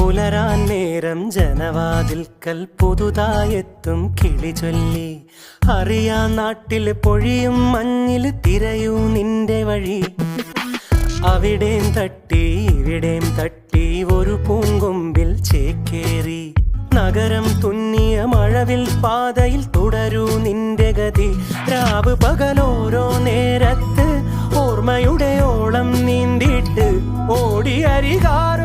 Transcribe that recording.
പുലരാൻ നേരം ജനവാതിൽക്കൽ പുതുതായെത്തും കിളി ചൊല്ലി. അറിയാ നാട്ടിൽ പൊഴിയും മഞ്ഞിൽ തിരയൂ നിന്റെ വഴി. അവിടേം തട്ടി ഇവിടേം തട്ടി ഒരു പൂങ്കൊമ്പിൽ ചേക്കേറി. നഗരം തുന്നിയ മഴവിൽ പാതയിൽ തുടരൂ നിന്റെ ഗതി. രാവ് പകലോരോ നേരത്ത് ഓർമ്മയുടെ ഓളം നീന്തിട്ട് ഓടി അരികാരോ